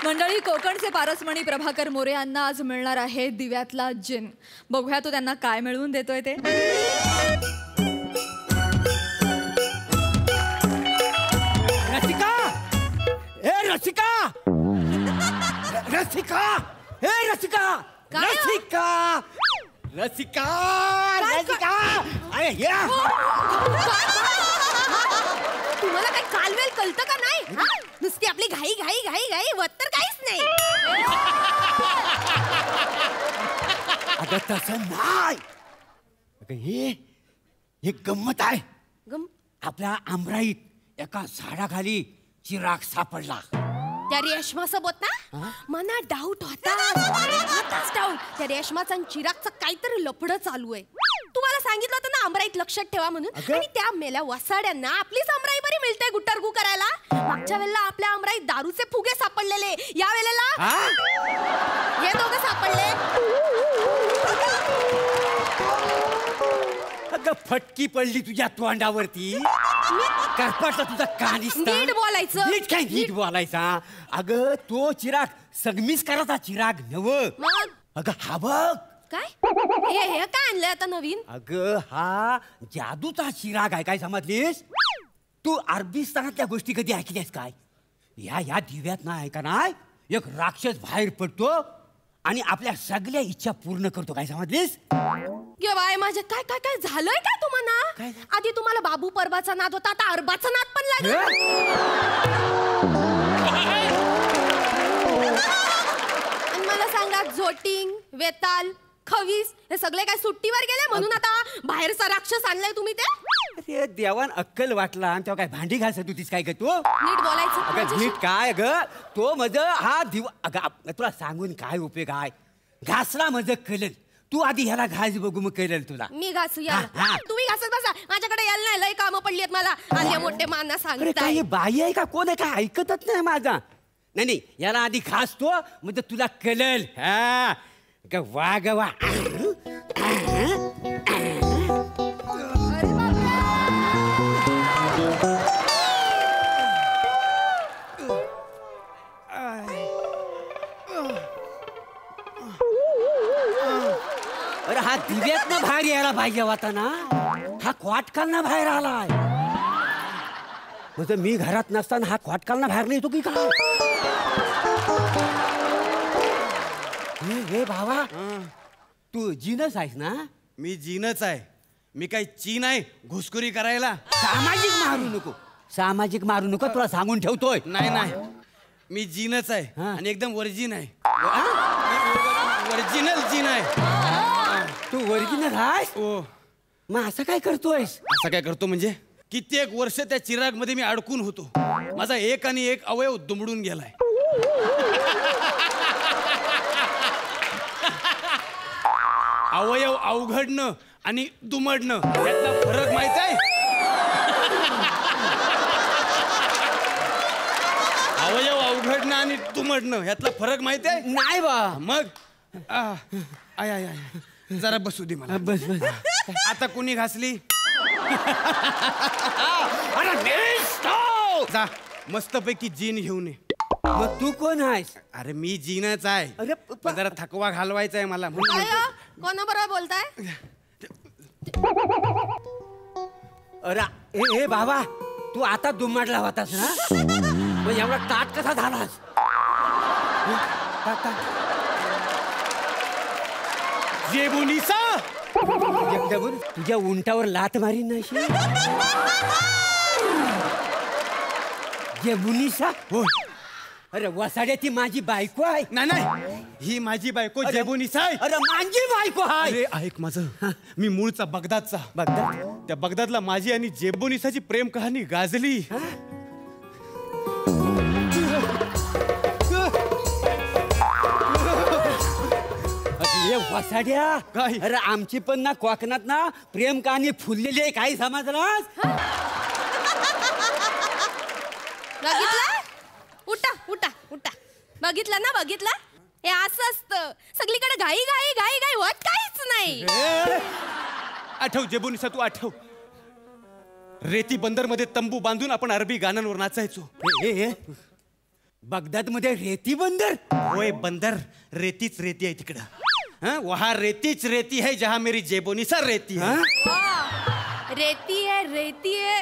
मंडळी, कोकणचे पारसमणी प्रभाकर मोरे यांना आज मिळणार आहे दिव्यातला जिन. बघूया तो त्यांना काय मिळवून देतोय ते. रसिका, ए रसिका, रसिका, ए रसिका, रसिका, रसिका, रसिका, अरे या. तुम्हाला काही कालवेल कळतं का नाही? नुसती आपली घाई घाई घाई घाई वत्तर काहीच नाही. अगं तसं नाही. अगं हे गंमत आहे. आपल्या आमराईत एका झाडाखाली चिराग सापडला. त्या रेशमा सोबत ना मना डाऊट होता. डाऊट त्या रेशमाचा आणि चिरागचं काहीतरी लफडं चालू आहे. तुम्हाला सांगितलं होतं ना आमराईत लक्षात ठेवा म्हणून. आणि त्या मेल्या वसाड्यांना आपलीच आमराई बरी मिळते गुट्टारगू करायला. मागच्या वेळेला आपल्या आमराईत दारूचे फुगे सापडलेले. या वेळेला हे दोघं सापडले. अगं फटकी पडली तुझ्या तोंडावरती. करपाटला तुझा कानिस्ता. नीट बोलायचं. नीट काय नीट बोलायचा. अगं तो चिराग सगमीच करायचा चिराग नव. अगं हा बघ काय हे काय आणलंय आता नवीन. अगं हा जादूचा चिराग आहे. काय समजलीस तू? अरबिस्तानातल्या गोष्टी कधी ऐकल्यास काय? या दिव्यात ना ऐका नाही एक राक्षस बाहेर पडतो आणि आपल्या सगळ्या इच्छा पूर्ण करतो. काय समजलीस? बाय माझे काय काय काय झालंय काय तुम्हाला? आधी तुम्हाला बाबू परबाचा नाद होता, आता अरबाचा नाद पण लागला. आणि मला सांगा झोटिंग, वेताल, खवीस हे सगळे काय सुट्टीवर गेले म्हणून आता बाहेरचा राक्षस आणलाय तुम्ही ते? अरे देवान अक्कल वाटला आणि तेव्हा काय भांडी घासत होतीस काय ग तू? नीट बोलायचं. अगं नीट काय ग तो मज हा दिवा. अगं तुला सांगून काय उपयोग आहे? घासला मज कळल. तू आधी ह्याला घास बघू मग कळल तुला. मी घासू या. तुम्ही घासत बसा. माझ्याकडे यायला नाही. लय कामं पडली आहेत मला. आल्या मोठे माना सांगताय. बाई आहे का कोण आहे का ऐकतच नाही माझा. नाही याला आधी घासतो म्हणजे तुला कळल. हा वा ग वा. अरे हा दिव्यात ना बाहेर यायला पाहिजे होता ना. हा क्वाटकालना बाहेर आलाय. म्हणजे मी घरात नसताना हा क्वाटकालना बाहेर नाही येतो की काय? हे भावा तू जीनच आहेस ना? मी जीनच आहे. मी काय चीन आहे घुसखोरी करायला? सामाजिक मारू नको. सामाजिक मारू नको तुला सांगून ठेवतोय. नाही मी जीनच आहे आणि एकदम ओरिजिन आहे. ओरिजिनल जीन आहे. तू ओरिजिनल आहेस? ओ मग असं काय करतोयस? असं काय करतो म्हणजे कित्येक वर्ष त्या चिराग मध्ये मी अडकून होतो. माझा एक आणि एक अवयव दुमडून गेलाय. अवयव अवघडणं आणि दुमडणं यातला फरक माहित आहे? अवयव अवघडणं आणि दुमडणं यातला फरक माहित आहे? नाही बा. मग आय जरा बसू दे मला. बस आता कुणी घासली? अरे जा मस्तपैकी जीन घेऊन ये. मग तू कोण आहेस? अरे मी जीनच आहे. अरे पण जरा थकवा घालवायचा आहे मला. कोणाबरोबर बोलताय? अरे ए बाबा तू आता दुमडला होतास ना? मग एवढा ताट कसा झालास? जेबुनिसा तुझ्या उंटावर लात मारीन नाही. जेबुनिसा हो. अरे वसाड्या ती माझी बायको आहे. नाही ही माझी बायको जेबुनिसा आहे. अरे माझी बायको आहे. अरे ऐक माझं. मी मूळचा बगदादचा. बगदाद? त्या बगदादला माझी आणि जेबुनिसाची प्रेम कहाणी गाजली. वसाड्या काय? अरे आमची पण ना कोकणात ना प्रेम कहाणी फुललेली आहे. काही समजलास? बघितलं? उठा उठा उठा. बघितलं ना? बघितलं? हे असं असतं. सगळीकडे घाई घाई घाई घाई होत काहीच नाही. आठव जेबुनिसा तू आठव. रेती बंदर मध्ये तंबू बांधून आपण अरबी गाण्यांवर नाचायचो. बगदाद मध्ये रेती बंदर? होय, बंदर. रेतीच रेती आहे तिकडं. वहा रेतीच रेती है जहा मेरी जेबोनिसा रेती है. रेती आहे, रेती आहे.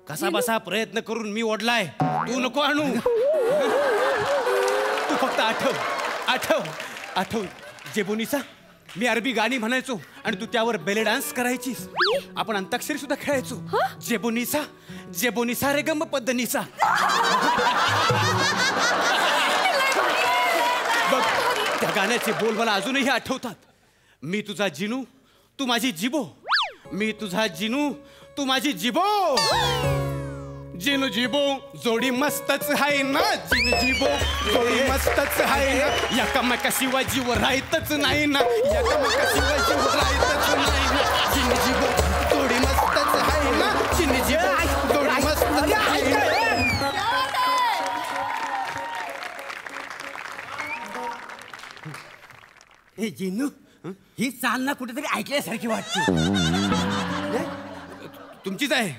कसा बसा प्रयत्न करून मी ओढलाय, तू नको आणू. तू फक्त आठव जेबोनिसा, मी अरबी गाणी म्हणायचो आणि तू त्यावर बेले डान्स करायचीस. आपण अंताक्षरी सुद्धा खेळायचो. जेबोनिसा जेबोनिसा रे गम पद्धनीसा. बघ, त्या गाण्याचे बोल मला अजूनही आठवतात. मी तुझा जिनू, तू माझी जिबो. मी तुझा जिनू, तू माझी जिबो. जिनू जिबो जोडी मस्तच हाय ना. जिनू जिबो जोडी मस्तच हाय ना. एकामेकाशिवाय जीव राहतच नाही ना. एकामेकाशिवाय जीव राहतच नाही ना. जिनू जिबो जोडी मस्तच हाय ना. जिनू जिबो जोडी मस्तच हाय ना. हे जिनू, ही चाल ना कुठेतरी ऐकल्यासारखी वाटते. तुमचीच आहे.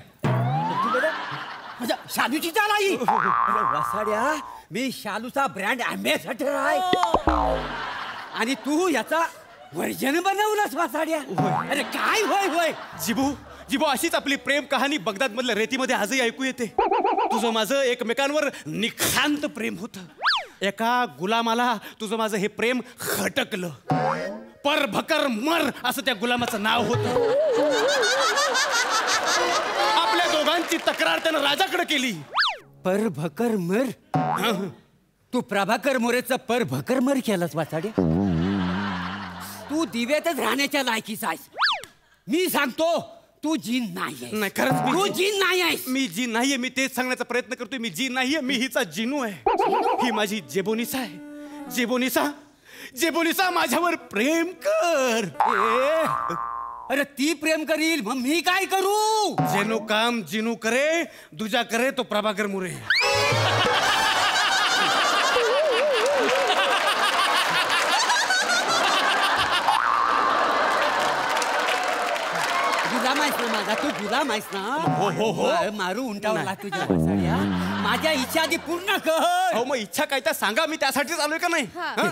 म्हणजे शालूची चाल आई. अरे वसाड्या, मी शालूचा ब्रँड अँबॅसेडर आहे आणि तू याचा व्हर्जन बनवलास वसाड्या. अरे काय होय होय. जिबो अशीच आपली प्रेम कहाणी बगदाद मधल्या रेतीमध्ये आजही ऐकू येते. तुझं माझं एकमेकांवर निखांत प्रेम होतं. एका गुलामाला तुझं माझं हे प्रेम खटकलं. पर भकर मर असं त्या गुलामाचं नाव होतं. आपल्या दोघांची तक्रार त्यानं राजाकडे केली. पर भकर मर? तू प्रभाकर मोरेचा पर भकर मर केलास वाचाड्या. तू दिव्यातच राहण्याच्या लायकीचा आहेस. मी सांगतो, तू जीन नाही. नाही, खरंच तू जीन नाही आहेस. मी जीन नाहीये. मी तेच सांगण्याचा प्रयत्न करतोय. मी जीन नाहीये, मी हिचा जिनू आहे. ही माझी जेबोनिसा आहे. जेबोनिसा माझ्यावर प्रेम कर. अरे ती प्रेम करील, मग मी काय करू? जेनो काम जिनू करे, दुजा करे तो प्रभाकर मोरे. गुलाम आहेस ना माझा, तू गुलाम आहेस ना. हो. मारू उंटावला तुझ्या वसाड्या. माझ्या इच्छा आधी पूर्ण कर. हो, मग इच्छा काय त्या सांगा. मी त्यासाठीच आलोय का नाही.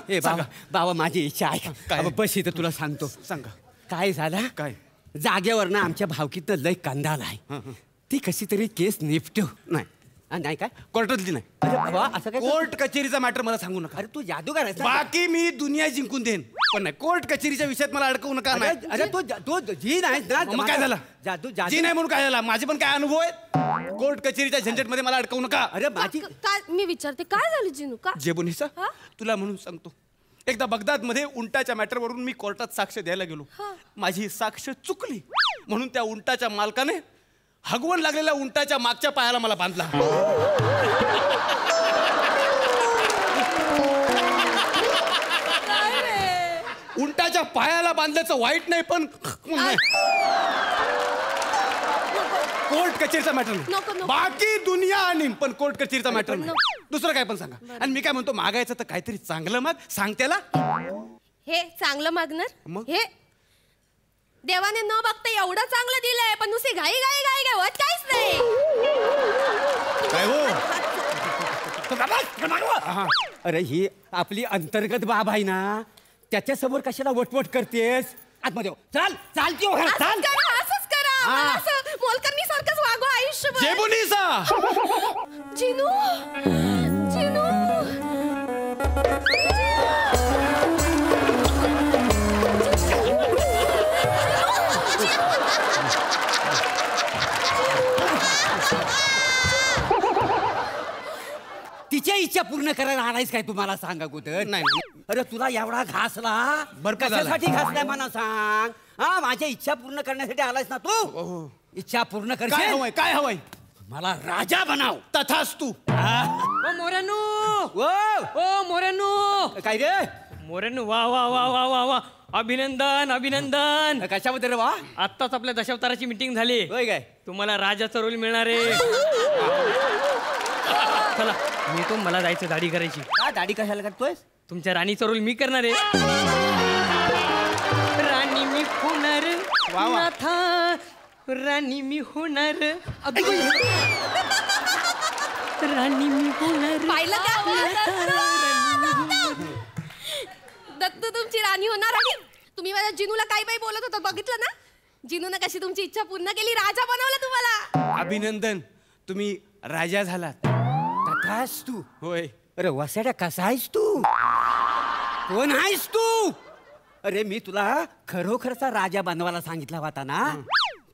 ए बाबा, बाबा माझी इच्छा आहे. काय? बस इथं तुला सांगतो. सांगा. काय झालं? काय? जागेवर आमच्या भावकीतनं लय कंदाल आहे. ती कशी तरी केस निपटव. नाही काय कोर्टातली नाही. अरे बाबा, असं काय? कोर्ट कचेरीचा मॅटर मला सांगू नका. अरे तू जादूगार आहेस ना? बाकी मी दुनिया जिंकून देईन, पण नाही कोर्ट कचेरीच्या विषयात मला अडकवू नका. नाही. अरे तू जीन आहेस ना. मग काय झालं? जादू जी नाही म्हणून काय झालं? माझे पण काय अनुभव आहेत. कोर्ट कचेरीच्या झंझटमध्ये मला अडकवू नका. अरे माझी काय मी विचारते, काय झालं जिनू? का जेबोनिसा, तुला म्हणून सांगतो. एकदा बगदाद मध्ये उंटाच्या मॅटरवरून मी कोर्टात साक्ष द्यायला गेलो. माझी साक्ष चुकली म्हणून त्या उंटाच्या मालकाने हगवण लागलेल्या उंटाच्या मागच्या पायाला मला बांधला. उंटाच्या पायाला बांधल्याचं वाईट नाही, पण कोर्ट कचेरीचा मॅटर नाही. बाकी दुनिया आणि पण कोर्ट कचेरीचा मॅटर नाही. दुसरं काय पण सांगा. आणि मी काय म्हणतो, मागायचं तर काहीतरी चांगलं माग. सांग त्याला. हे चांगलं मागणार? मग? हे देवाने न बघता एवढं चांगलं दिलंय, पण नुसती घाई घाई घाई घाई होत काहीच नाही. काय हो? अरे ही आपली अंतर्गत बाब आहे ना, त्याच्यासमोर कशाला वटवट करतेस? आतमध्ये चाल चाल की चाल. असंच करा. मला असं मोलकरणी सारखंच वागो आयुष्यभर. जेबोनिसा, जिनू जिनू तिच्या इच्छा पूर्ण करायला आलायस काय? तुम्हाला सांगा कुठं? नाही. अरे तुला एवढा घासला बरं का झालं? कशासाठी घासलाय मला सांग. हा, माझ्या इच्छा पूर्ण करण्यासाठी आलायस ना तू. इच्छा पूर्ण काय करशील? हवंय? काय हवंय? मला राजा बनाव. तथास्तु. मोरेनू, ओ ओ मोरेनू, काय रे? मोरेनू, वा वा वा वा वा वा, अभिनंदन अभिनंदन. कशाबद्दल रे? वा, आत्ताच आपल्या दशावताराची मीटिंग झाली. होय काय? तुम्हाला राजाचा रोल मिळणार आहे. चला मी तो, मला जायचं दाढी करायची. का दाढी कशाला करतोय? तुमच्या राणीचा रोल मी करणार आहे. राणी मी पुनर नाथा राणी मी होणार राणी मी होणार पाहिलं का दत्तू तुमची राणी होणार आणि तुम्ही माझ्या जिनूला काही काही बोलत होता बघितलं ना जिनूने कशी तुमची इच्छा पूर्ण केली राजा बनवला तुम्हाला अभिनंदन तुम्ही राजा झालात तथाच तू. होय अरे वसाड्या कसा आहेस तू कोण आहेस तू अरे मी तुला खरोखरचा राजा बनवायला सांगितला होता ना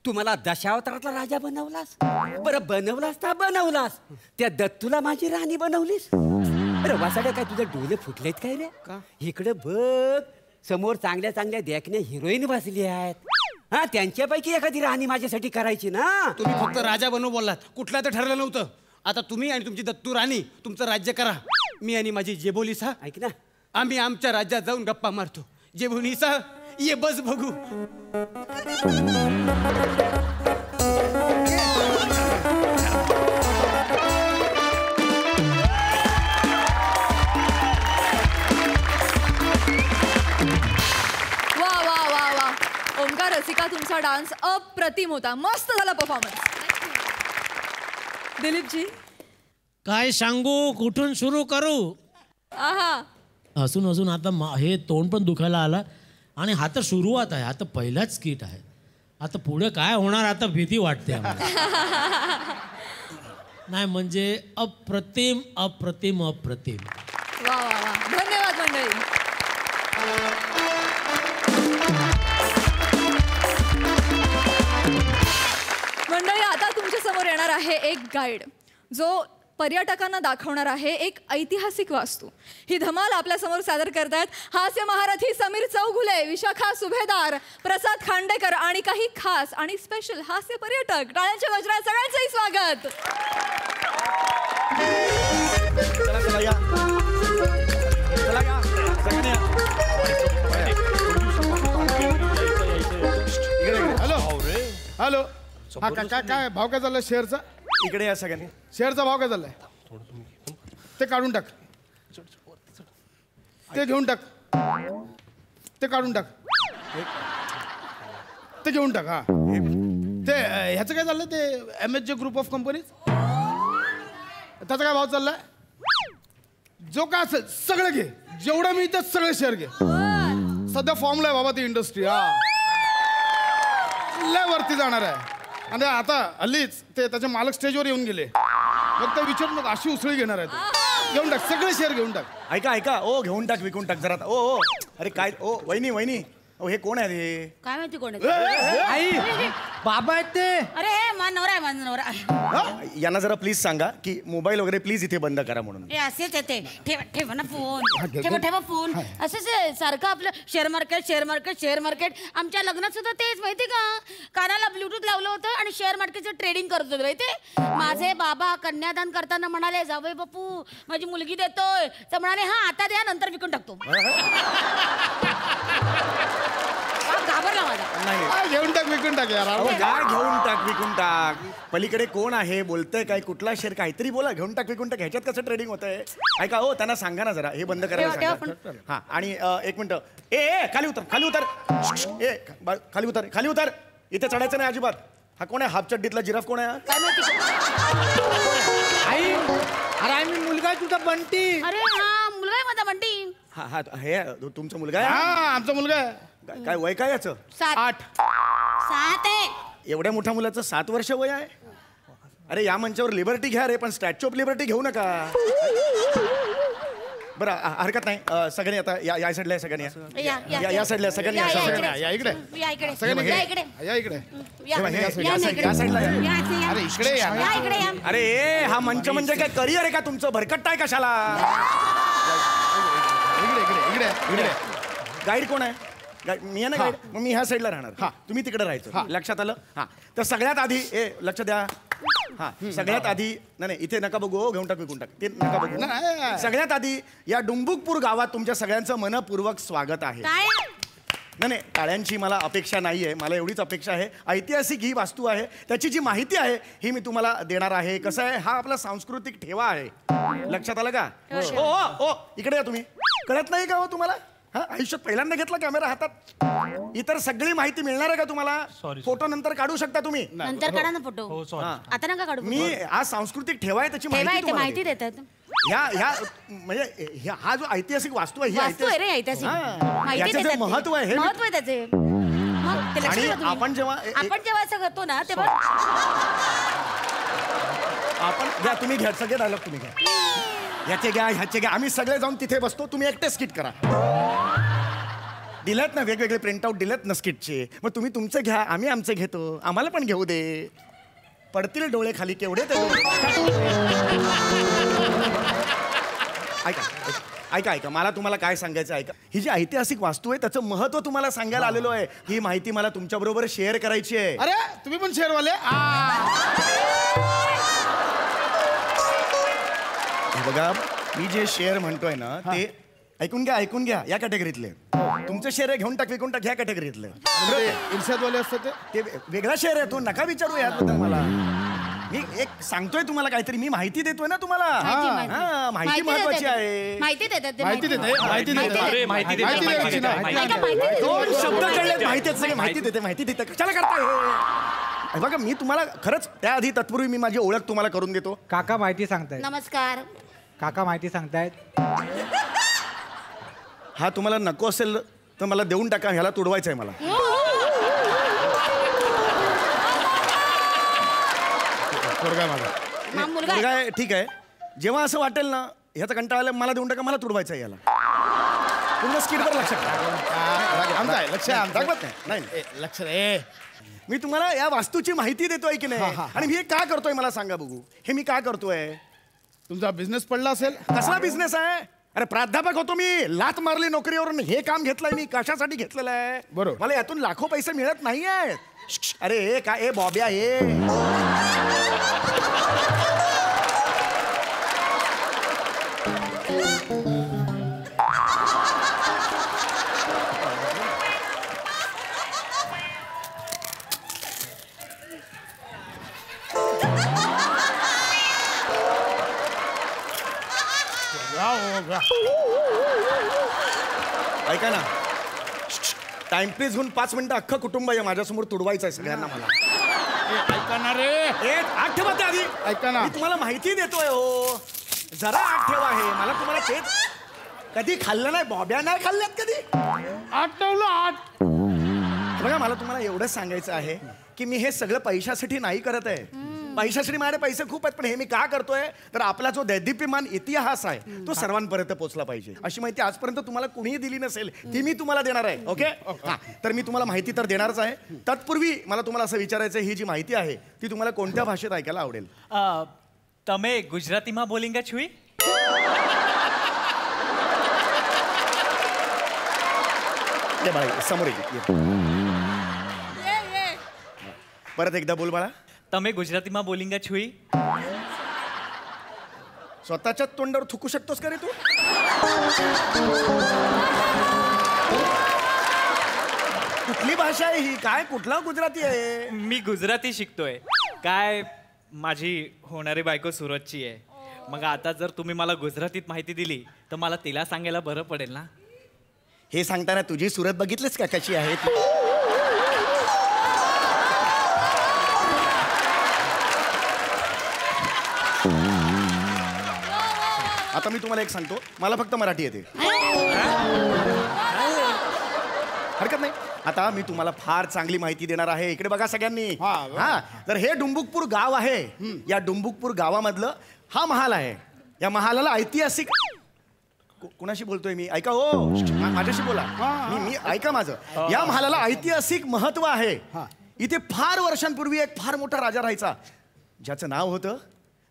तू मला दशावतारातला राजा बनवलास बरं बनवलास तर बनवलास त्या दत्तूला माझी राणी बनवलीस अरे वसाड्या काय तुझे डोळे फुटलेत काय रे का? इकडे बघ समोर चांगल्या चांगल्या देखण्या हिरोईन बसली आहेत हा त्यांच्यापैकी एखादी राणी माझ्यासाठी करायची ना तुम्ही फक्त राजा बनव बोललात कुठला तर ठरलं नव्हतं आता तुम्ही आणि तुमची दत्तू राणी तुमचं राज्य करा मी आणि माझी जेबोलीसा ऐक ना आम्ही आमच्या राज्यात जाऊन गप्पा मारतो जेबोलीसा ये बस बघू वा वा वा वा ओंकार रसिका तुमचा डान्स अप्रतिम होता मस्त झाला परफॉर्मन्स दिलीपजी काय सांगू कुठून सुरू करू आहा हसून हसून आता हे तोंड पण दुखायला आलं आणि हा तर सुरुवात आहे आता पहिलाच स्किट आहे आता पुढे काय होणार आता भीती वाटते आम्हाला. नाही म्हणजे अप्रतिम अप्रतिम अप्रतिम वा वा वा धन्यवाद मंडळी मंडळी आता तुमच्या समोर येणार आहे एक गाईड जो पर्यटकांना दाखवणार आहे एक ऐतिहासिक वास्तू ही धमाल आपल्या समोर सादर करतायत हास्य महारथी समीर चौघुले विशाखा सुभेदार प्रसाद खांडेकर आणि काही खास आणि स्पेशल हास्य पर्यटक टाळ्यांच्या गजरात सगळ्यांचंही स्वागत हॅलो हॅलो हा काय काय भाव काय चाललाय शेअरचा इकडे या सगळ्यांनी शेअरचा भाव काय चाललाय ते काढून टाक ते घेऊन टाक ते काढून टाक ते घेऊन टाक हा ते ह्याचं काय चाललंय ते MSJ ग्रुप ऑफ कंपनीज त्याचा काय भाव चाललाय जो काय असेल सगळं घे जेवढं मिळतं सगळे शेअर घे सध्या फॉर्मला आहे बाबा ती इंडस्ट्री हा लय वरती जाणार आहे आणि आता हल्लीच ते त्याचे मालक स्टेजवर येऊन गेले मग ते विचारून मग अशी उसळी घेणार आहे ते घेऊन टाक सगळे शेअर घेऊन टाक ऐका ऐका ओ घेऊन टाक विकून टाक जरा ओ ओ अरे काय ओ वहिनी वहिनी ओ हे कोण आहे रे काय माहिती कोण आहे? आई बाबा आहेत ते अरे माझा नवरा आहे माझा नवरा यांना जरा प्लीज सांगा की मोबाईल वगैरे प्लीज इथे बंद करा म्हणून हे असेच येते ठेवा ठेवा ना फोन ठेवा ठेवा फोन असंच आहे सारखं आपलं share market share market share market आमच्या लग्नात सुद्धा तेच माहिती का कानाला ब्लूटूथ लावलं होतं आणि शेअर मार्केटचं ट्रेडिंग करत होते माहिती माझे बाबा कन्यादान करताना म्हणाले जावई बापू माझी मुलगी देतोय तर म्हणाले हा आता द्या नंतर विकून टाकतो घाबरला माझा घेऊन टाक विकून टाक यार अहो, काय घेऊन टाक विकून टाक पलीकडे कोण आहे बोलतंय काय कुठला शेअर काहीतरी बोला घेऊन टाक विकून टाक ह्याच्यात कसं ट्रेडिंग होतंय ऐका हो त्यांना सांगा ना जरा हे बंद करायला सांगा हा आणि एक मिनिट ए खाली उतर खाली उतर ए खाली उतर इथे चढायचं नाही अजिबात हा कोण आहे हाफ चड्डीतला जिराफ कोण आहे काय माहिती आई अरे आई मी मुलगा आहे तुझा बंटी अरे हा मुलगा आहे माझा बंटी हा हा हे तुमचा मुलगा आहे हा आमचा मुलगा आहे काय वय काय याचं 8 7 आहे एवढ्या मोठ्या मुलाचं 7 वर्ष वय आहे अरे या मंचावर लिबर्टी घ्या रे पण स्टॅच्यू ऑफ लिबर्टी घेऊ नका बरं हरकत नाही सगळ्यांनी आता या साईडला सगळ्यांनी या साईडला सगळ्यांनी या इकडे या इकडे सगळ्यांनी या इकडे या इकडे या साईडला या. अरे इकडे या या इकडे या अरे हा मंच म्हणजे काय करिअर आहे का तुमचं भरकटताय कशाला इकडे इकडे इकडे इकडे गाईड कोण आहे मी आहे ना गाईड मग मी ह्या साईडला राहणार तुम्ही तिकडे राहायचं लक्षात आलं हा तर सगळ्यात आधी लक्ष द्या हा सगळ्यात आधी नाही इथे नका बघू घेऊन टाक विकून टाक ते नका बघू सगळ्यात आधी या डुंबुकपूर गावात तुमच्या सगळ्यांचं मनपूर्वक स्वागत आहे काय नाही टाळ्यांची मला अपेक्षा नाही आहे मला एवढीच अपेक्षा आहे ऐतिहासिक ही वास्तू आहे त्याची जी माहिती आहे ही मी तुम्हाला देणार आहे कसं आहे हा आपला सांस्कृतिक ठेवा आहे लक्षात आलं का ओ इकडे या तुम्ही कळत नाही का हो तुम्हाला हा आयुष्यात पहिल्यांदा घेतला कॅमेरा हातात. इतर सगळी माहिती मिळणार आहे का तुम्हाला? फोटो नंतर काढू शकता तुम्ही. नंतर काढा ना फोटो. आता नका काढू. मी आज सांस्कृतिक ठेवाय त्याची माहिती देतात. ह्या म्हणजे हा जो ऐतिहासिक वास्तू आहे, वास्तू आहे रे ऐतिहासिक. माहिती देतात. महत्व आहे, महत्व आहे त्याचे. आणि आपण जेव्हा असं करतो ना तेव्हा आपण घ्या, तुम्ही घ्या सगळे डायलॉग तुम्ही घ्या, ह्याचे घ्या ह्याचे घ्या, आम्ही सगळे जाऊन तिथे बसतो, तुम्ही एकटे स्किट करा. दिलेत ना वेगवेगळे प्रिंटआउट दिलेत ना स्किटचे, मग तुम्ही तुमचे घ्या, आम्ही आमचे घेतो, आम्हाला पण घेऊ दे. पडतील डोळे खाली केवढे ते. ऐका ऐका ऐका, मला तुम्हाला काय सांगायचं ऐका. ही जी ऐतिहासिक वास्तू आहे त्याचं महत्व तुम्हाला सांगायला आलेलो आहे. ही माहिती मला तुमच्या बरोबर शेअर करायची आहे. अरे तुम्ही पण शेअरवाले? बघा, मी जे शेअर म्हणतोय ना ते ऐकून घ्या या कॅटेगरीतले. तुमचं शेअर आहे घेऊन टाक, विकून टाक, ह्या कॅटेगरीतले. इर्षादवाले असतात ते वेगळा शेअर आहे, तो नका विचारू याबद्दल मला. मी एक सांगतोय तुम्हाला काहीतरी, मी माहिती देतोय ना तुम्हाला. माहिती महत्वाची आहे. माहिती देतात. दोन शब्द कळले, माहिती सगळे माहिती देते कशाला करताय? बघा, मी तुम्हाला खरंच त्याआधी तत्पूर्वी मी माझी ओळख तुम्हाला करून देतो. काका माहिती सांगतायत. नमस्कार काका माहिती सांगतायत. हा तुम्हाला नको असेल तर मला देऊन टाका, ह्याला तुडवायचं आहे मला. मुलगा आहे, ठीक आहे. जेव्हा असं वाटेल ना ह्याचा कंटाळा आला मला देऊन टाका, मला तुडवायचं आहे याला. तुमच्या स्किटवर लक्ष नाही. मी तुम्हाला या वास्तूची माहिती देतोय की नाही, आणि मी हे का करतोय मला सांगा बघू. हे मी का करतोय? तुमचा बिझनेस पडला असेल. कसला बिझनेस आहे? अरे प्राध्यापक होतो मी, लात मारली नोकरीवरून, हे काम घेतलंय मी. कशासाठी घेतलेलं आहे? बरोबर. मला यातून लाखो पैसे मिळत नाहीयेत. अरे हे काय, ए बॉब्या, हे ऐका ना, टाइम प्लीज होऊन 5 मिनिटं अख्खं कुटुंब आहे माझ्यासमोर, तुडवायचं आहे सगळ्यांना मला. ऐका ना रे, आठ ठेवा त्या आधी. ऐका ना, मी तुम्हाला माहिती देतोय हो, जरा आठ ठेवा. आहे मला तुम्हाला तेच, कधी खाल्लं नाही बॉब्या, नाही खाल्ल्यात कधी. आठवलं 8. बघा, मला तुम्हाला एवढंच सांगायचं आहे की मी हे सगळं पैशासाठी नाही करत आहे. पैशासाठी माझे पैसे खूप आहेत, पण हे मी का करतोय तर आपला जो दैदिप्यमान इतिहास आहे तो सर्वांपर्यंत पोहोचला पाहिजे. अशी माहिती आजपर्यंत तुम्हाला कुणीही दिली नसेल, ती मी तुम्हाला देणार आहे. ओके, तर मी तुम्हाला माहिती तर देणारच आहे. तत्पूर्वी मला तुम्हाला असं विचारायचं आहे, ही जी माहिती आहे ती तुम्हाला कोणत्या भाषेत ऐकायला आवडेल? તમે ગુજરાતીમાં બોલિંગા છુઈ? समोर परत एकदा बोल बाळा. તમે ગુજરાતીમાં બોલિંગા છુઈ? स्वतःच्या तोंडावर थुकू शकतोस का रे तू? कुठली भाषा आहे ही? काय कुठला गुजराती आहे? मी गुजराती शिकतोय. काय माझी होणारी बायको सुरतची आहे. मग आता जर तुम्ही मला गुजरातीत माहिती दिली तर मला तिला सांगायला बरं पडेल ना. हे सांगताना तुझी सुरत बघितलीस का कशी आहे? आता मी तुम्हाला एक सांगतो, मला फक्त मराठी येते, हरकत नाही. आता मी तुम्हाला फार चांगली माहिती देणार आहे. इकडे बघा सगळ्यांनी. हा, तर हे डुंबुकपूर गाव आहे. या डुंबुकपूर गावामधलं हा महाल आहे. या महालाला ऐतिहासिक, कुणाशी बोलतोय मी? ऐका हो, माझ्याशी बोला. मी ऐका माझं. या महालाला ऐतिहासिक महत्व आहे. इथे फार वर्षांपूर्वी एक फार मोठा राजा राहायचा, ज्याचं नाव होतं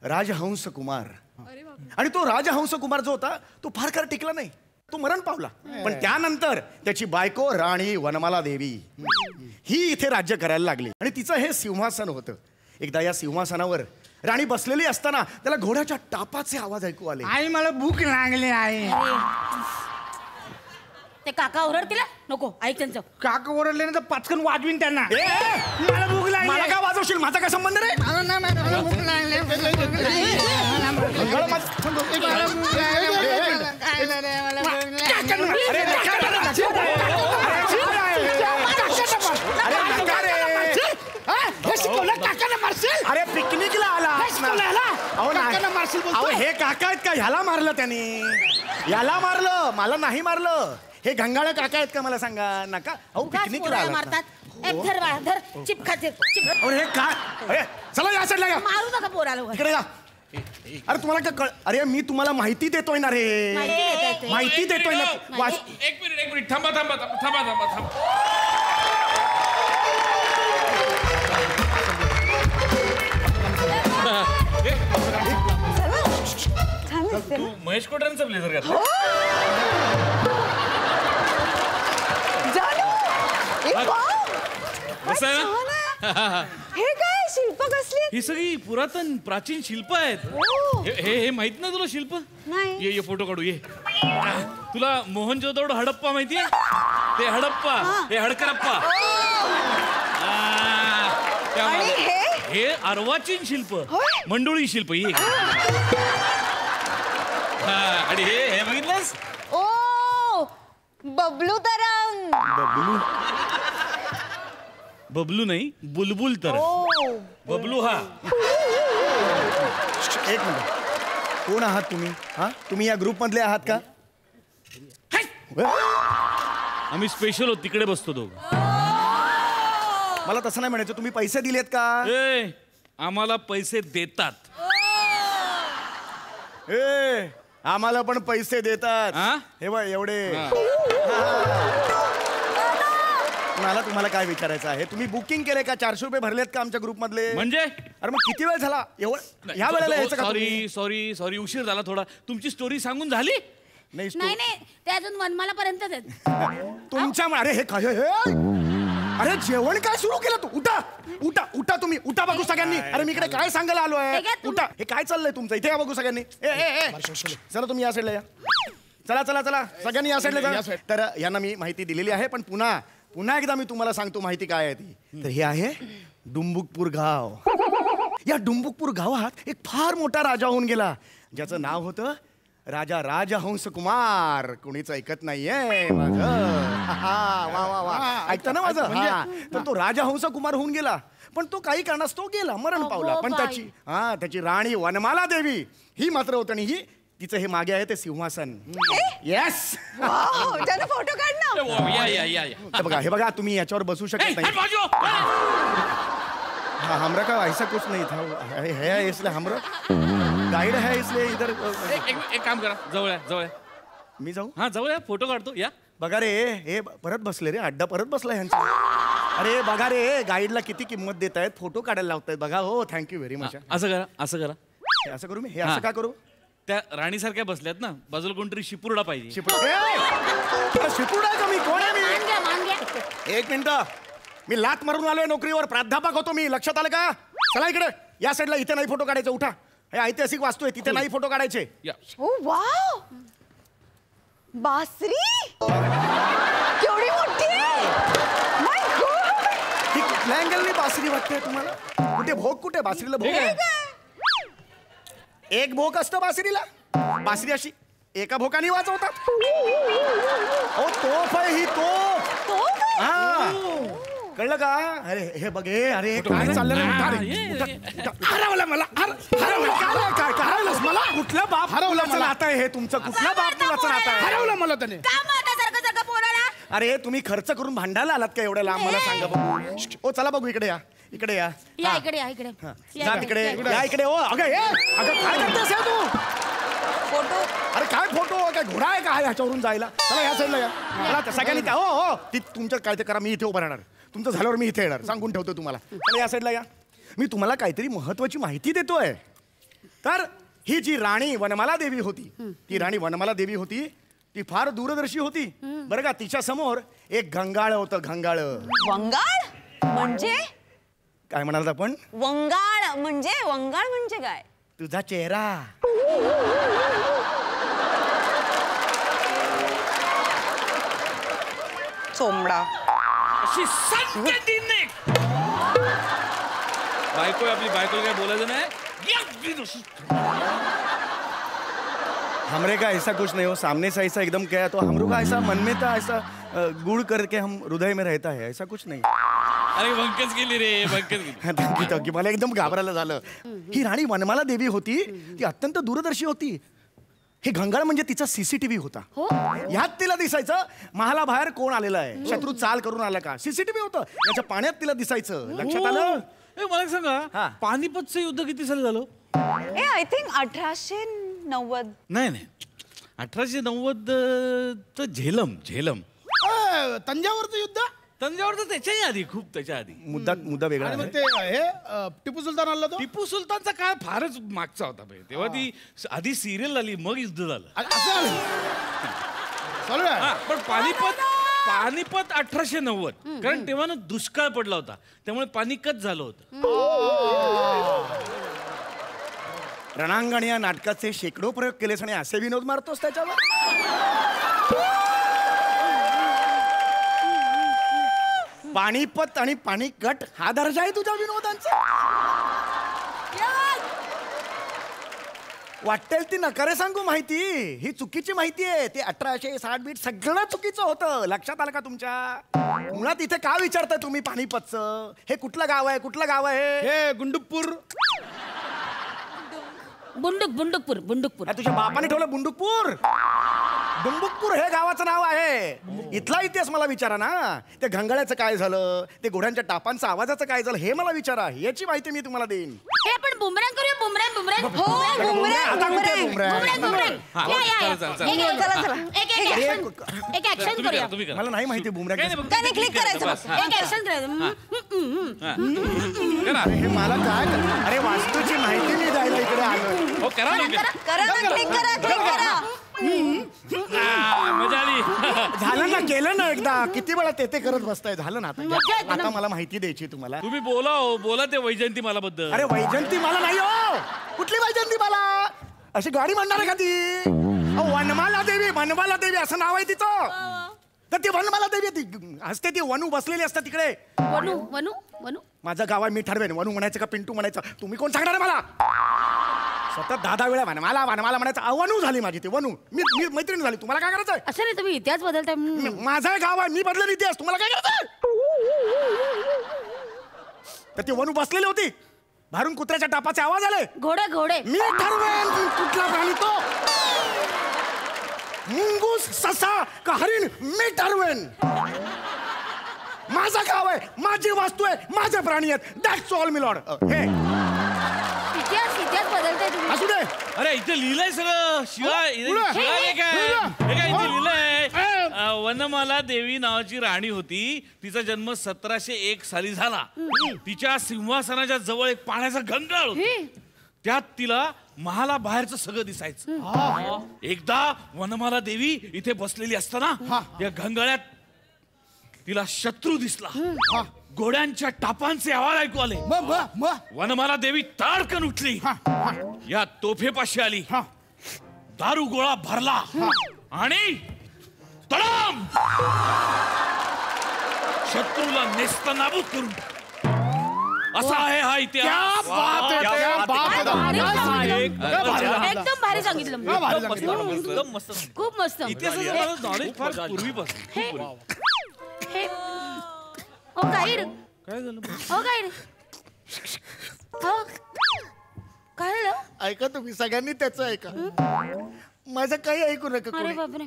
राजहंस कुमार. आणि तो राजहंस कुमार जो होता तो फार काळ टिकला नाही, तो मरण पावला. पण त्यानंतर त्याची बायको राणी वनमाला देवी ही इथे राज्य करायला लागली, आणि तिचं हे सिंहासन होतं. एकदा या सिंहासनावर राणी बसलेली असताना त्याला घोड्याच्या टापाचे आवाज ऐकू आले. आई मला भूक लागली आहे. ते काका ओरडतील नको, ऐक त्यांचं. काका ओरडले ना तर पाचकन वाजवीन त्यांना. मला भूक लागली. मला का वाजवशील? माझा काय संबंध रे? मला भूक लागली. अरे अहो काकांना मारशील अहो बोलतो? हे काका आहेत का ह्याला मारलं त्यांनी याला मारलं मला नाही मारलं हे गंगाळ काका आहेत का मला सांगा नका अहो पिकनिकला आलात ना. मारतात धर बाळा धर चिप खाते चिप अहो हे काय अरे चला या साईडला या मारू नका पोराला वर. इकडे या अरे तुम्हाला काय अरे मी तुम्हाला माहिती देतोय ना रे माहिती देतोय ना एक मिनिट थांबा थांबा थांबा थांबा थांबा थांबा तू महेश कोठारेंचा ब्लेझर घातला कसं आहे ना? हे काय शिल्प कसली ही सगळी पुरातन प्राचीन शिल्प आहेत हे माहित नाही तुला शिल्प नाही. ये फोटो काढू ये तुला मोहनजोदडो हडप्पा माहितीये ते हडप्पा हे हडकरप्पा त्या आणि मागे. हे अर्वाचीन शिल्प मंडोळी शिल्प ये आणि हे बघितलंस ओ बबलू तरंग. बबलू नाही बुलबुल तर बबलू हा एक मिनिट कोण आहात तुम्ही हा तुम्ही या ग्रुप मधले आहात का आम्ही स्पेशल होत तिकडे बसतो दोघं मला तसं नाही म्हणायचं तुम्ही पैसे दिलेत का आम्हाला पैसे देतात आम्हाला पण पैसे देतात हे बघ एवढे मला तुम्हाला काय विचारायचं आहे तुम्ही बुकिंग केले का 400 रुपये भरलेत का आमच्या ग्रुप मधले म्हणजे अरे मग किती वेळ झाला एवढं ह्या वेळेला यायचं का सॉरी सॉरी सॉरी उशीर झाला थोडा तुमची स्टोरी सांगून झाली नाही नाही ते अजून मनमालापर्यंतच आहेत तुमच्या अरे हे काय अरे जेवण काय सुरू केलं तू उठा उठा उठा तुम्ही उठा बघू सगळ्यांनी अरे मी इकडे काय सांगायला आलो आहे उठा हे काय चाललंय तुमचं इथे या बघू सगळ्यांनी चला तुम्ही या साईडला या चला चला चला सगळ्यांनी या साईडला जा तर यांना मी माहिती दिलेली आहे पण पुन्हा एकदा मी तुम्हाला सांगतो माहिती काय आहे ती तर हे आहे डुंबुकपूर गाव या डुंबुकपूर गावात एक फार मोठा राजा होऊन गेला ज्याचं नाव होतं राजा राजहंस कुमार कुणीच ऐकत नाहीये माझं वा वा वा ऐकता ना माझं तर तो राजहंस कुमार होऊन गेला पण तो काही कारणास्तव गेला मरण पावला पण त्याची राणी वनमाला देवी ही मात्र होती आणि ही तिचं हे मागे आहे ते सिंहासन येस फोटो काढ ना बघा हे बघा तुम्ही याच्यावर बसू शकत नाही हाँ हमरा का ऐसा कुछ नहीं था है इसलिए हमरा गाइड है इसलिए इधर एक काम करा जवळ मी जाऊ हा जवळ फोटो काढतो या बघा रे हे परत बसले रे अड्डा परत बसला ह्यांचा अरे बघा रे गाईडला किती किंमत देत आहेत फोटो काढायला लावतायत बघा हो थँक्यू व्हेरी मच असं करा असं करू मी हे असं का करू त्या राणीसारख्या बसल्यात ना बाजूला कोणतरी शिपुर्डा पाहिजे शिपुर्डा आहे का मी कोण आहे मी एक मिनिट मी लात मारून आलोय नोकरीवर प्राध्यापक होतो मी लक्षात आलं का चला इकडे या साईडला इथे नाही फोटो काढायचे उठा हे ऐतिहासिक वास्तू आहे तिथे नाही फोटो काढायचे ओ वाव बासरी केवढी मोठी आहे माय गॉड ही कुठल्या अँगलनी बासरी वाटते तुम्हाला कुठे भोग कुठे बासरीला भोग आहे एक भोग असतं बासरीला बासरी अशी एका भोकाने वाजवतात ओ तोफ आहे ही तोफ हा कळलं का अरे हे बघे अरे काय चाललं हरवलं मला हरवलं मला कुठला बाप हरवलं नातं आहे हे तुमचं कुठला बाप मुलाचं नातं आहे हरवलं मला त्याने अरे तुम्ही खर्च करून भांडायला आलात का एवढ्या लांब मला सांगा बघू ओ चला बघू इकडे या इकडे या इकडे ओ अगं काय करतेस तू फोटो अरे काय फोटो काय घोडा आहे का ह्याच्यावरून जायला चला या साईडला या सगळ्यांनी त्या हो ती तुमचं काय ते करा मी इथे उभं राहणार तुमचं झाल्यावर मी इथे येणार सांगून ठेवतो तुम्हाला चला या साईडला या मी तुम्हाला काहीतरी महत्वाची माहिती देतोय तर ही जी राणी वनमाला देवी होती ती राणी वनमाला देवी होती ती फार दूरदर्शी होती बरं का तिच्या समोर एक घंगाळ होतं घंगाळ वंगाळ म्हणजे काय म्हणाल आपण वंगाळ म्हणजे काय तुझा चेहरा चोमडा बायको आपली बायको काय बोलायचं नाही हमरे का ऐसा कुछ नहीं हो सामने से ऐसा एकदम क्या तो हमरो का ऐसा मन में था ऐसा गुड़ करके हम हृदय में रहता है ऐसा कुछ नहीं अरे बंकच गेली रे बंकच गेली. थँक्यू मला एकदम घाबरायला झालं. ही राणी वनमाला देवी होती, ती अत्यंत दूरदर्शी होती. हे घंगाळ म्हणजे तिचा सीसीटीव्ही होता. ह्यात तिला दिसायचं महालाबाहेर कोण आलेलं आहे, शत्रू चाल करून आला का. सीसीटीव्ही होतं याच्या पाण्यात तिला दिसायचं. लक्षात आलं? मला सांगा पानिपतचं युद्ध किती साली झालं? I think 1890. नाही 1890 झेलम. तंजावरचं युद्ध? तंजावरचं त्याच्याही आधी, खूप त्याच्या आधी. मुद्दा वेगळा आणि आहे. मग ते हे टिपू सुलतान आला तो? टिपू सुलतानचा काळ फारच मागचा होता भाई. तेव्हा ती आधी सिरियल आली मग युद्ध झालं. असं चालू आहे. पण पानिपत 1890 कारण तेव्हा ना दुष्काळ पडला होता, त्यामुळे पानिकत झालं होतं. रणांगण या नाटकाचे शेकडो प्रयोग केलेस आणि असे विनोद मारतोस त्याच्यावर. पानिपत आणि पानिकट हा दर्जा आहे तुझ्या विनोदांचा. वाटेल ती नकारे सांगू माहिती, ही चुकीची माहिती आहे. ते 1860 बीट सगळं चुकीचं होतं. लक्षात आलं का तुमच्या? मुळात इथे का विचारताय तुम्ही पानिपतचं? हे कुठलं गाव आहे, कुठलं गाव आहे? हे गुंडुकपूर. बुंडुकपूर. तुझ्या बापाने ठेवलं बुंडुकपूर? बुंडुकपूर हे गावाचं नाव आहे. इथला इतिहास मला विचारा ना. ते घंगाळ्याचं काय झालं, ते घोड्यांच्या टापांचं आवाजाचं काय झालं हे मला विचारा. याची माहिती मी तुम्हाला देईन. हे आपण बुमरँग करूया. बुमरँग हो बुमरँग. एक ऍक्शन करूया. मला नाही माहिती बुमरँग. क्लिक करायचं. एक ऍक्शन करायचं. हे मला काय अरे वास्तूची माहिती मी द्यायला इकडे आलो. करा क्लिक करा. मजा आली. झालं ना, केलं ना एकदा. किती वेळा ते करत बसताय. झालं ना आता मला माहिती द्यायची तुम्हाला. तुम्ही बोला ते वैजयंती मला बद्दल. अरे वैजयंती मला नाही हो. कुठली वैजयंती मला? अशी गाडी म्हणणार आहे का ती? वनमाला देवी असं नाव आहे तिचं. तर ती वनमाला देवी ती असते, ती वनू बसलेली असतात तिकडे. वनू माझं गाव आहे, मी ठरवेन वनू म्हणायचं का पिंटू म्हणायचं. तुम्ही कोण सांगणार आहे मला? सतत 10 वेळा वनमाला म्हणायचं. वनू झाली माझी ती वनू. मी मैत्रीण झाली. तुम्हाला काय करायचंय? असं नाही, तुम्ही इतिहास बदलताय. माझं गाव आहे, मी बदलेल इतिहास. तुम्हाला काय करायचंय? तर ती वनू बसलेली होती. बाहेरून कुत्र्याच्या टापाचे आवाज आले. घोडे. मी ठरवेन कुठला प्राणी तो. मुंगूस, ससा का हरिण मी ठरवेन. माझं गाव आहे, माझी वास्तू आहे, माझे प्राणी आहेत. That's all me Lord. हे इतिहास बदलताय तुम्ही. असू दे. अरे इथे लिहिलंय सगळं. शिवाय इथे लिहिलंय वनमाला देवी नावाची राणी होती. तिचा जन्म 1701 साली झाला. तिच्या सिंहासनाच्या जवळ एक पाण्याचा घंगाळ होता. त्यात तिला महाला बाहेरचं सगळं दिसायचं. एकदा वनमाला देवी इथे बसलेली असताना या घंगाळ्यात तिला शत्रू दिसला. घोड्यांच्या टापांचे आवाज ऐकू आले. वनमाला देवी ताडकन उठली. या तोफेपाशी आली. दारू गोळा भरला आणि तडाम शत्रूला नेस्तनाबूत करून असा आहे हा इतिहास. एकदम भारी सांगितलं. खूप मस्त. इतिहासाचं नॉलेज फार पूर्वीपासून. गाईड काय झालं? काय झालं? ऐका तुम्ही सगळ्यांनी त्याचं ऐका. माझं काही ऐकू नका. अरे बापरे.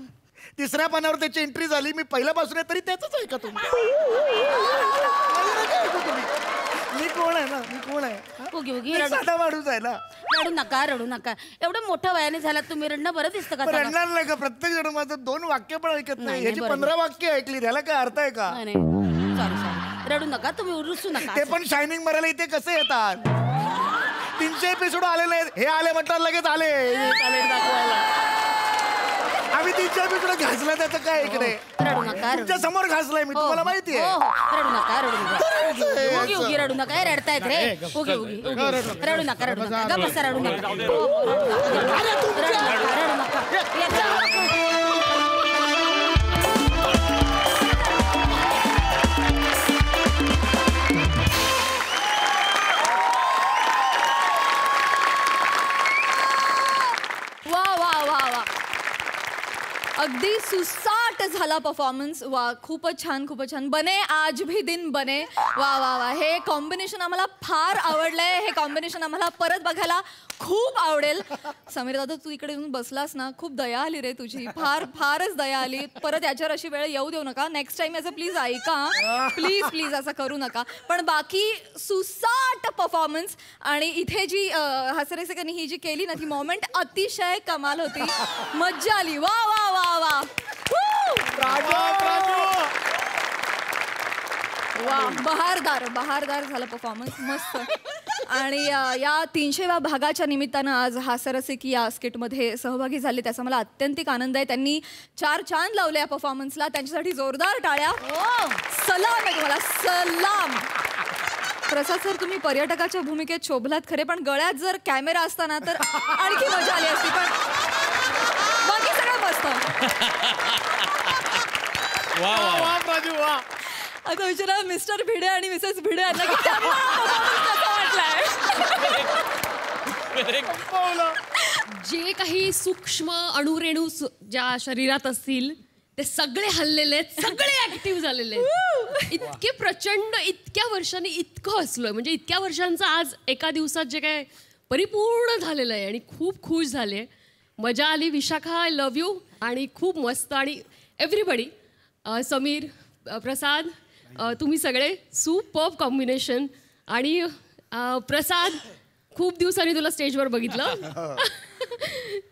तिसऱ्या पानावर त्याची एंट्री झाली. मी पहिल्यापासून आहे तरी त्याच ऐका तुम्ही. मी कोण आहे ना, मी कोण आहे? साधा माणूस आहे ना. रडू नका. एवढं मोठं वयाने झाला तुम्ही. रडणं बरं दिसतं का? रडणार नाही का? प्रत्येक जण माझं 2 वाक्य पण ऐकत नाही. याची 15 वाक्य ऐकली. त्याला काय अर्थ आहे का? सॉरी रडू नका तुम्ही. रुसू नका. ते पण शायनिंग मारायला इथे कसे येतात? 300 एपिसोड आलेले आहेत. हे आले म्हटलं लगेच आले दाखवायला. आम्ही 300 एपिसोड घासला त्याचं काय इकडे? रडू नका. तुमच्या समोर घासलाय मी. तुम्हाला माहिती आहे. रडू नका. उगी रडू नका. रडतायत रे. उगी रडू नका. गप्प रडू नका. रडू नका. अगदी सुसाट सुसाट झाला परफॉर्मन्स. वा, खूपच छान, खूपच छान. बने आज भी दिन बने. वा वा वा, हे कॉम्बिनेशन आम्हाला फार आवडलंय. हे कॉम्बिनेशन आम्हाला परत बघायला खूप आवडेल. समीर दादा, तू इकडे येऊन बसलास ना, खूप दया आली रे तुझी. फारच दया आली. परत याच्यावर अशी वेळ येऊ देऊ नका. नेक्स्ट टाइम याचं प्लीज ऐका. प्लीज असं करू नका. पण बाकी सुसाट परफॉर्मन्स. आणि इथे जी हास्यरसिकांनी ही जी केली ना, ती मोमेंट अतिशय कमाल होती. मज्जा आली. वा वा वा वा. वा, बहारदार झाला परफॉर्मन्स. मस्त. आणि या 300व्या भागाच्या निमित्तानं आज हास्यरसिक या स्किटमध्ये सहभागी झाले, त्याचा मला अत्यंतिक आनंद आहे. त्यांनी 4 चांद लावले या परफॉर्मन्सला. त्यांच्यासाठी जोरदार टाळ्या. सलाम आहे तुम्हाला, सलाम. प्रसाद सर, तुम्ही पर्यटकाच्या भूमिकेत शोभलात खरे, पण गळ्यात जर कॅमेरा असता ना तर आणखी मजा आली असती. पण बाकी सगळं मस्त. आता विचारा मिस्टर भिडे आणि मिसेस भिडे यांना की त्यांना कसा वाटलाय. जे काही सूक्ष्म अणुरेणू ज्या शरीरात असतील ते सगळे हल्लेले आहेत, सगळे ऍक्टिव्ह झालेले आहेत. इतके प्रचंड, इतक्या वर्षांनी इतकं हसलोय. म्हणजे इतक्या वर्षांचं आज एका दिवसात जे काय परिपूर्ण झालेलं आहे आणि खूप खुश झाले. मजा आली. Vishakha, I love you. आणि खूप मस्त. आणि एव्हरीबडी, समीर, प्रसाद, तुम्ही सगळे सुपर्ब कॉम्बिनेशन. आणि प्रसाद, खूप दिवसांनी तुला स्टेजवर बघितलं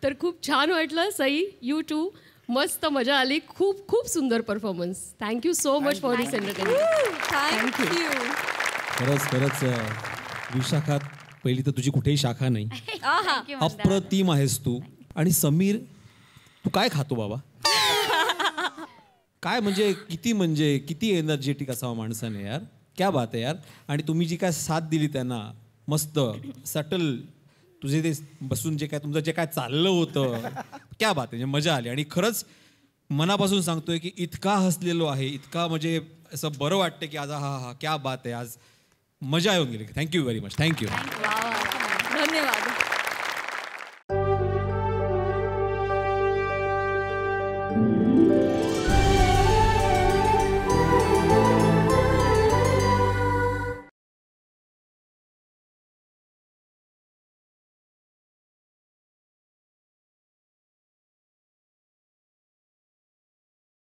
तर खूप छान वाटलं. Sai, you too. मस्त मजा आली. खूप सुंदर performance. Thank you so much for this entertainment. Thank you. खरंच विशाखा, पहिली तर तुझी कुठेही शाखा नाही. अप्रतिम आहेस तू. आणि समीर, तू काय खातो बाबा? काय म्हणजे किती एनर्जेटिक असावा माणसाने यार. क्या बात आहे यार. आणि तुम्ही जी काय साथ दिली त्यांना, मस्त सटल, तुझे ते बसून जे काय तुमचं जे काय चाललं होतं, क्या बात आहे. मजा आली. आणि खरंच मनापासून सांगतोय की इतका हसलेलो आहे, इतका म्हणजे असं बरं वाटतं की आज हा क्या बात आहे. आज मजा येऊन गेली. Thank you very much. थँक्यू.